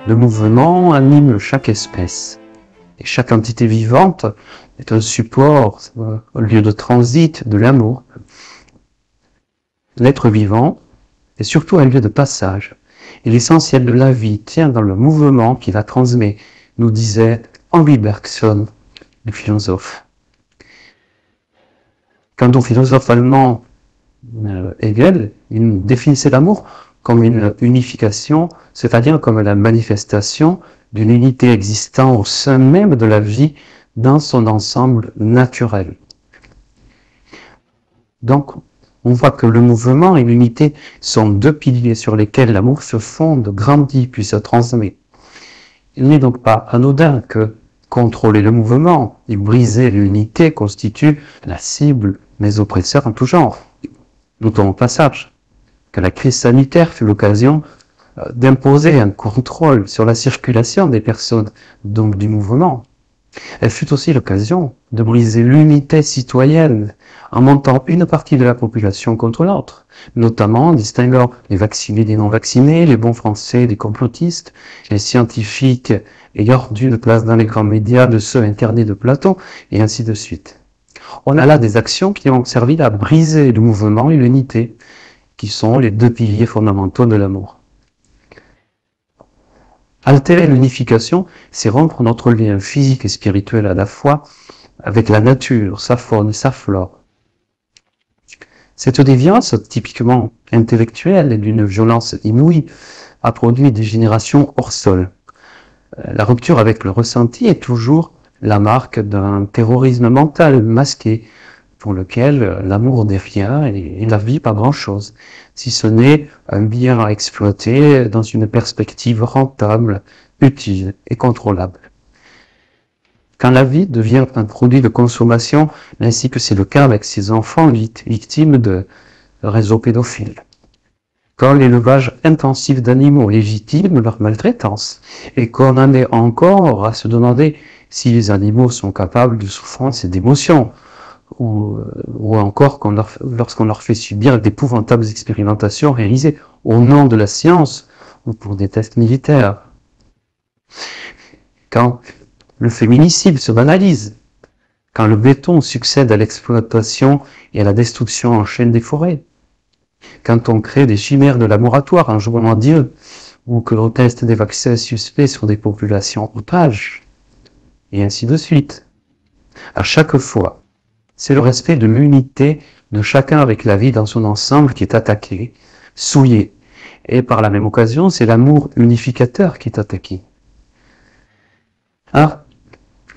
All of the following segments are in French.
Le mouvement anime chaque espèce. Et chaque entité vivante est un support, un lieu de transit de l'amour. L'être vivant est surtout un lieu de passage. Et l'essentiel de la vie tient dans le mouvement qui la transmet, nous disait Henri Bergson, le philosophe. Quant au philosophe allemand Hegel, il définissait l'amour comme une unification, c'est-à-dire comme la manifestation d'une unité existant au sein même de la vie dans son ensemble naturel. Donc, on voit que le mouvement et l'unité sont deux piliers sur lesquels l'amour se fonde, grandit, puis se transmet. Il n'est donc pas anodin que contrôler le mouvement et briser l'unité constitue la cible des oppresseurs en tout genre. Notons au passage que la crise sanitaire fut l'occasion d'imposer un contrôle sur la circulation des personnes, donc du mouvement. Elle fut aussi l'occasion de briser l'unité citoyenne en montant une partie de la population contre l'autre, notamment en distinguant les vaccinés des non-vaccinés, les bons français des complotistes, les scientifiques ayant une place dans les grands médias de ceux internés de Platon, et ainsi de suite. On a là des actions qui ont servi à briser le mouvement et l'unité, qui sont les deux piliers fondamentaux de l'amour. Altérer l'unification, c'est rompre notre lien physique et spirituel à la fois avec la nature, sa faune et sa flore. Cette déviance, typiquement intellectuelle et d'une violence inouïe, a produit des générations hors sol. La rupture avec le ressenti est toujours la marque d'un terrorisme mental masqué, pour lequel l'amour n'est rien et la vie pas grand-chose, si ce n'est un bien à exploiter dans une perspective rentable, utile et contrôlable. Quand la vie devient un produit de consommation, ainsi que c'est le cas avec ces enfants victimes de réseaux pédophiles. Quand l'élevage intensif d'animaux légitime leur maltraitance, et qu'on en est encore à se demander si les animaux sont capables de souffrance et d'émotion, ou encore lorsqu'on leur fait subir d'épouvantables expérimentations réalisées au nom de la science ou pour des tests militaires. Quand le féminicide se banalise, quand le béton succède à l'exploitation et à la destruction en chaîne des forêts, quand on crée des chimères de laboratoire en jouant à Dieu, ou que l'on teste des vaccins suspects sur des populations otages, et ainsi de suite. À chaque fois, c'est le respect de l'unité de chacun avec la vie dans son ensemble qui est attaqué, souillé. Et par la même occasion, c'est l'amour unificateur qui est attaqué. Alors,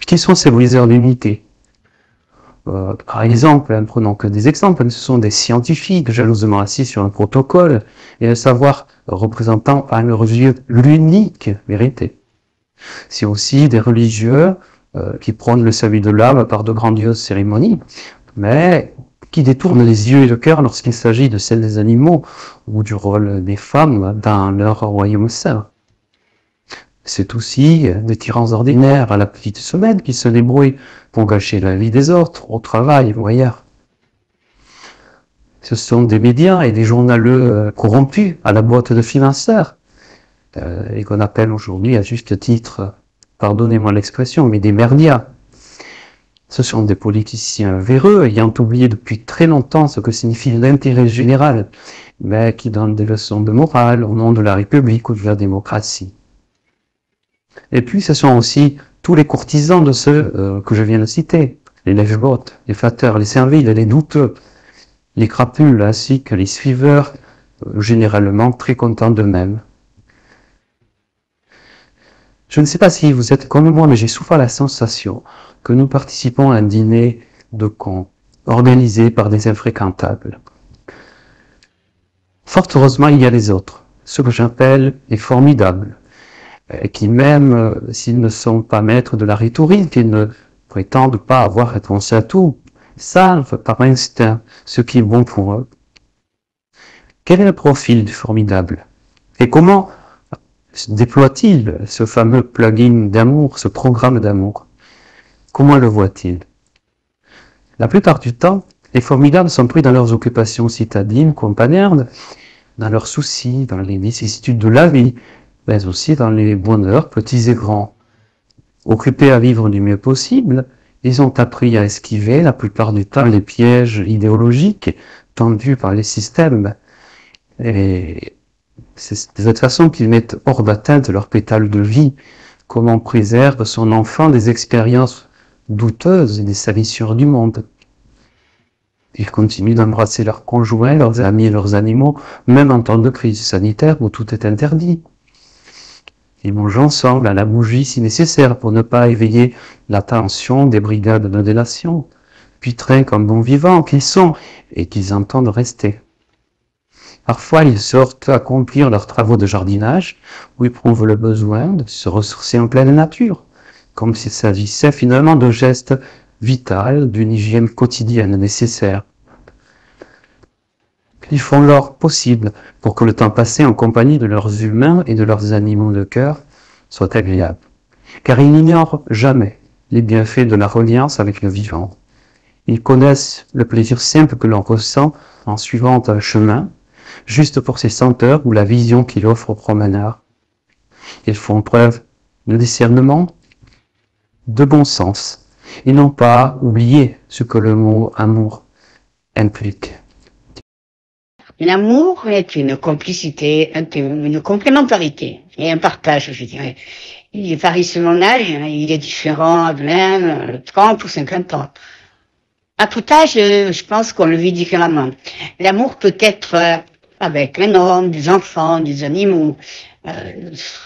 qui sont ces briseurs d'unité? Par exemple, ne prenons que des exemples, ce sont des scientifiques jalousement assis sur un protocole et un savoir représentant à leurs yeux l'unique vérité. C'est aussi des religieux qui prônent le salut de l'âme par de grandioses cérémonies, mais qui détournent les yeux et le cœur lorsqu'il s'agit de celle des animaux ou du rôle des femmes dans leur royaume saint. C'est aussi des tyrans ordinaires à la petite semaine qui se débrouillent pour gâcher la vie des autres, au travail ou ailleurs. Ce sont des médias et des journaleux corrompus à la boîte de financeurs, et qu'on appelle aujourd'hui à juste titre, pardonnez-moi l'expression, mais des merdias. Ce sont des politiciens véreux ayant oublié depuis très longtemps ce que signifie l'intérêt général, mais qui donnent des leçons de morale au nom de la République ou de la démocratie. Et puis ce sont aussi tous les courtisans de ceux que je viens de citer, les lèche-bottes, les flatteurs, les serviles, les douteux, les crapules ainsi que les suiveurs, généralement très contents d'eux-mêmes. Je ne sais pas si vous êtes comme moi, mais j'ai souvent la sensation que nous participons à un dîner de cons, organisé par des infréquentables. Fort heureusement, il y a les autres, ceux que j'appelle les formidables, qui même s'ils ne sont pas maîtres de la rhétorique, ils ne prétendent pas avoir réponse à tout, savent par instinct ce qui est bon pour eux. Quel est le profil du formidable? Et comment déploie-t-il ce fameux plugin d'amour, ce programme d'amour? Comment le voit-il? La plupart du temps, les formidables sont pris dans leurs occupations citadines, compagnardes, dans leurs soucis, dans les vicissitudes de la vie, mais aussi dans les bonheurs petits et grands. Occupés à vivre du mieux possible, ils ont appris à esquiver la plupart du temps les pièges idéologiques tendus par les systèmes. Et c'est de cette façon qu'ils mettent hors d'atteinte leur pétale de vie, comme on préserve son enfant des expériences douteuses et des salissures du monde. Ils continuent d'embrasser leurs conjoints, leurs amis et leurs animaux, même en temps de crise sanitaire où tout est interdit. Ils mangent ensemble à la bougie si nécessaire pour ne pas éveiller l'attention des brigades de délation, puis traînent comme bons vivants qu'ils sont et qu'ils entendent rester. Parfois, ils sortent accomplir leurs travaux de jardinage ou éprouvent le besoin de se ressourcer en pleine nature, comme s'il s'agissait finalement de gestes vitaux d'une hygiène quotidienne nécessaire. Ils font leur possible pour que le temps passé en compagnie de leurs humains et de leurs animaux de cœur soit agréable, car ils n'ignorent jamais les bienfaits de la reliance avec le vivant. Ils connaissent le plaisir simple que l'on ressent en suivant un chemin, juste pour ses senteurs ou la vision qu'il offre aux promeneurs. Ils font preuve de discernement, de bon sens. Ils n'ont pas oublié ce que le mot amour implique. L'amour est une complicité, une complémentarité et un partage, je dirais. Il varie selon l'âge, il est différent de même 30 ou 50 ans. À tout âge, je pense qu'on le vit différemment. L'amour peut être avec un homme, des enfants, des animaux.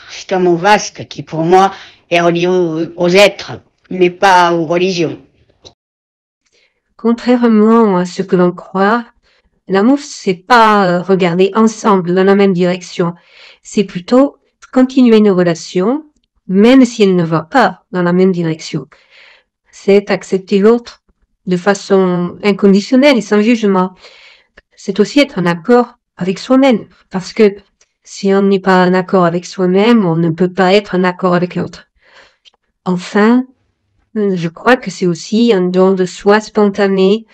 C'est un mot vaste qui, pour moi, est relié aux êtres, mais pas aux religions. Contrairement à ce que l'on croit, l'amour, c'est pas regarder ensemble dans la même direction. C'est plutôt continuer une relation, même si elle ne va pas dans la même direction. C'est accepter l'autre de façon inconditionnelle et sans jugement. C'est aussi être en accord avec soi-même, parce que si on n'est pas en accord avec soi-même, on ne peut pas être en accord avec l'autre. Enfin, je crois que c'est aussi un don de soi spontané,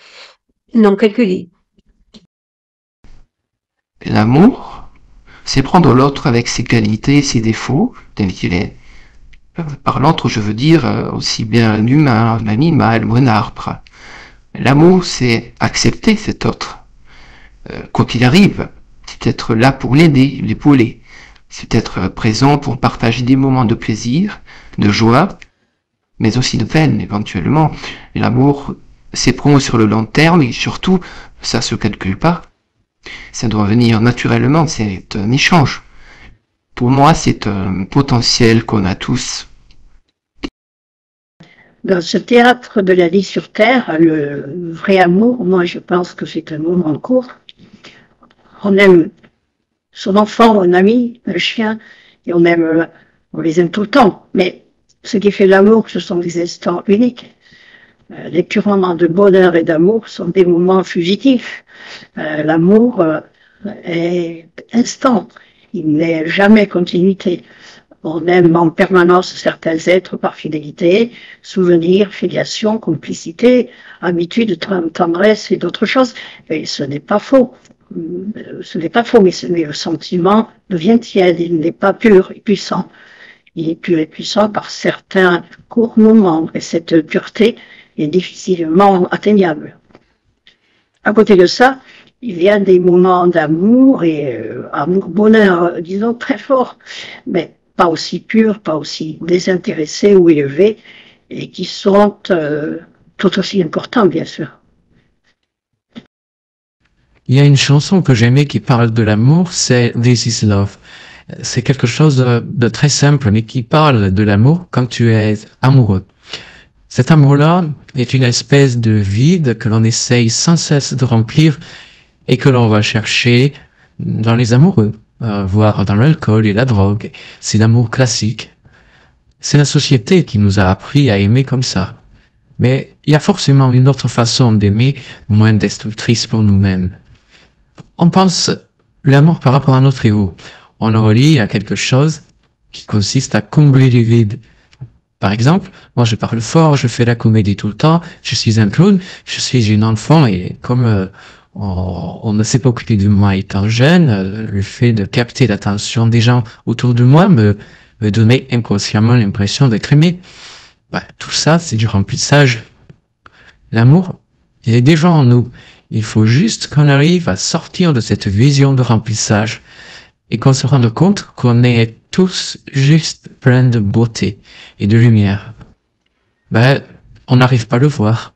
non calculé. L'amour, c'est prendre l'autre avec ses qualités et ses défauts, tel qu'il est. Par l'autre, je veux dire aussi bien un humain, un animal ou un arbre. L'amour, c'est accepter cet autre. Quoi qu'il arrive, c'est être là pour l'aider, l'épauler. C'est être présent pour partager des moments de plaisir, de joie, mais aussi de peine éventuellement. L'amour, c'est prendre sur le long terme et surtout, ça se calcule pas. Ça doit venir naturellement, c'est un échange. Pour moi, c'est un potentiel qu'on a tous. Dans ce théâtre de la vie sur Terre, le vrai amour, moi je pense que c'est un moment court. On aime son enfant, un ami, un chien, et on les aime tout le temps. Mais ce qui fait l'amour, ce sont des instants uniques. Les purs moments de bonheur et d'amour sont des moments fugitifs. L'amour est instant, il n'est jamais continuité. On aime en permanence certains êtres par fidélité, souvenirs, filiation, complicité, habitude, tendresse et d'autres choses. Et ce n'est pas faux. Ce n'est pas faux, mais le sentiment devient tiède, il n'est pas pur et puissant. Il est pur et puissant par certains courts moments, et cette pureté est difficilement atteignable. À côté de ça, il y a des moments d'amour et amour-bonheur, disons, très forts, mais pas aussi purs, pas aussi désintéressés ou élevés, et qui sont tout aussi importants, bien sûr. Il y a une chanson que j'aimais qui parle de l'amour, c'est This is Love. C'est quelque chose de très simple, mais qui parle de l'amour quand tu es amoureux. Cet amour-là est une espèce de vide que l'on essaye sans cesse de remplir et que l'on va chercher dans les amoureux, voire dans l'alcool et la drogue. C'est l'amour classique. C'est la société qui nous a appris à aimer comme ça. Mais il y a forcément une autre façon d'aimer, moins destructrice pour nous-mêmes. On pense l'amour par rapport à notre ego. On le relie à quelque chose qui consiste à combler les vides. Par exemple, moi je parle fort, je fais la comédie tout le temps, je suis un clown, je suis une enfant et comme on ne s'est pas occupé de moi étant jeune. Le fait de capter l'attention des gens autour de moi me donnait inconsciemment l'impression d'être aimé. Tout ça, c'est du remplissage. L'amour, il est déjà en nous. Il faut juste qu'on arrive à sortir de cette vision de remplissage et qu'on se rende compte qu'on est tous juste pleins de beauté et de lumière. On n'arrive pas à le voir.